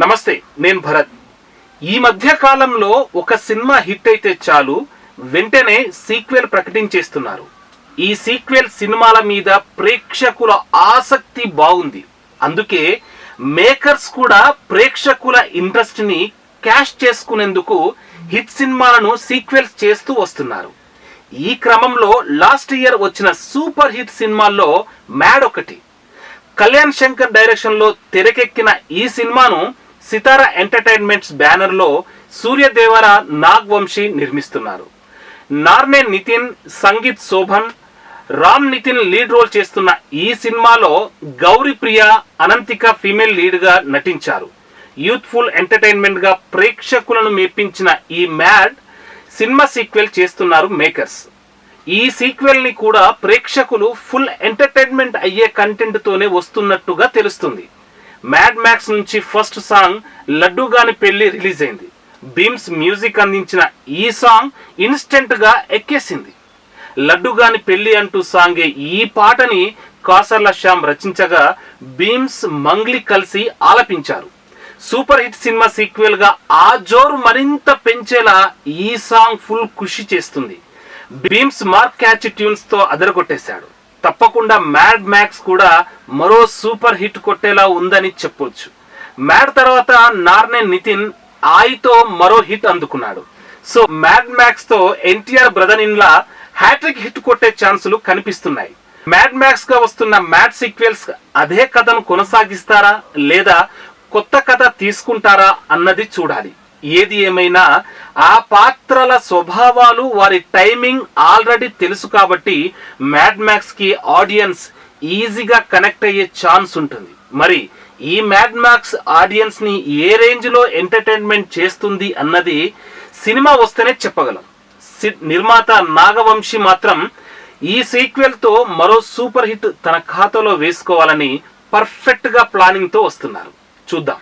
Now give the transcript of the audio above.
నమస్తే, నేను భరత్. ఈ మధ్య కాలంలో ఒక సినిమా హిట్ అయితే చాలు, వెంటనే సీక్వెల్ ప్రకటించేస్తున్నారు. ఈ సీక్వెల్ సినిమాల మీద ప్రేక్షకుల ఆసక్తి బాగుంది. అందుకే మేకర్స్ కూడా ప్రేక్షకుల ఇంట్రెస్ట్ ని క్యాష్ చేసుకునేందుకు హిట్ సినిమాలను సీక్వెల్స్ చేస్తూ వస్తున్నారు. ఈ క్రమంలో లాస్ట్ ఇయర్ వచ్చిన సూపర్ హిట్ సినిమాల్లో మ్యాడ్ ఒకటి. కళ్యాణ్ శంకర్ డైరెక్షన్ లో తెరకెక్కిన ఈ సినిమాను సితారా ఎంటర్టైన్మెంట్స్ బ్యానర్ లో సూర్యదేవర, నాగవంశీ నిర్మిస్తున్నారు. నార్నే నితిన్, సంగీత్ శోభన్, రామ్ నితిన్ లీడ్ రోల్ చేస్తున్న ఈ సినిమాలో గౌరీ ప్రియ, అనంతిక ఫీమేల్ లీడ్ గా నటించారు. యూత్ఫుల్ ఎంటర్టైన్మెంట్ గా ప్రేక్షకులను మెప్పించిన ఈ మ్యాడ్ సినిమా సీక్వెల్ చేస్తున్నారు మేకర్స్. ఈ సీక్వెల్ ని కూడా ప్రేక్షకులు ఫుల్ ఎంటర్టైన్మెంట్ అయ్యే కంటెంట్ తోనే వస్తున్నట్టుగా తెలుస్తుంది. మ్యాడ్ మ్యాక్స్ నుంచి ఫస్ట్ సాంగ్ లడ్డు గాని పెళ్లి రిలీజ్ అయింది. బీమ్స్ మ్యూజిక్ అందించిన ఈ సాంగ్ ఇన్స్టెంట్ గా ఎక్కేసింది. లడ్డు గాని పెళ్లి అంటూ సాంగే ఈ పాటని కాసర్ల శ్యామ్ రచించగా బీమ్స్, మంగ్లీ కలిసి ఆలపించారు. సూపర్ హిట్ సినిమా సీక్వెల్ గా ఆ జోరు మరింత పెంచేలా ఈ సాంగ్ ఫుల్ ఖుషి చేస్తుంది. బీమ్స్ మార్క్ క్యాచ్ ట్యూన్స్ తో అదరగొట్టేశాడు. తప్పకుండా మ్యాడ్ మ్యాక్స్ కూడా మరో సూపర్ హిట్ కొట్టేలా ఉందని చెప్పొచ్చు. మ్యాడ్ తర్వాత నార్నే నితిన్ ఆయితో మరో హిట్ అందుకున్నాడు. సో మ్యాడ్ మ్యాక్స్ తో NTR brother in law hat trick hit కొట్టే ఛాన్సులు కనిపిస్తున్నాయి. మ్యాడ్ మ్యాక్స్ గా వస్తున్న మ్యాడ్ సీక్వెల్స్ అదే కథను కొనసాగిస్తారా లేదా కొత్త కథ తీసుకుంటారా అన్నది చూడాలి. ఏది ఏమైనా ఆ పాత్రల స్వభావాలు, వారి టైమింగ్ ఆల్రెడీ తెలుసు కాబట్టి మ్యాడ్ మ్యాక్స్ కి ఆడియన్స్ ఈజీగా కనెక్ట్ అయ్యే ఛాన్స్ ఉంటుంది. మరి ఈ మ్యాడ్ మ్యాక్స్ ఆడియన్స్ ని ఏ రేంజ్ లో ఎంటర్టైన్మెంట్ చేస్తుంది అన్నది సినిమా వస్తేనే చెప్పగలం. నిర్మాత నాగవంశీ మాత్రం ఈ సీక్వెల్ తో మరో సూపర్ హిట్ తన ఖాతాలో వేసుకోవాలని పర్ఫెక్ట్ గా ప్లానింగ్ తో వస్తున్నారు. చూద్దాం.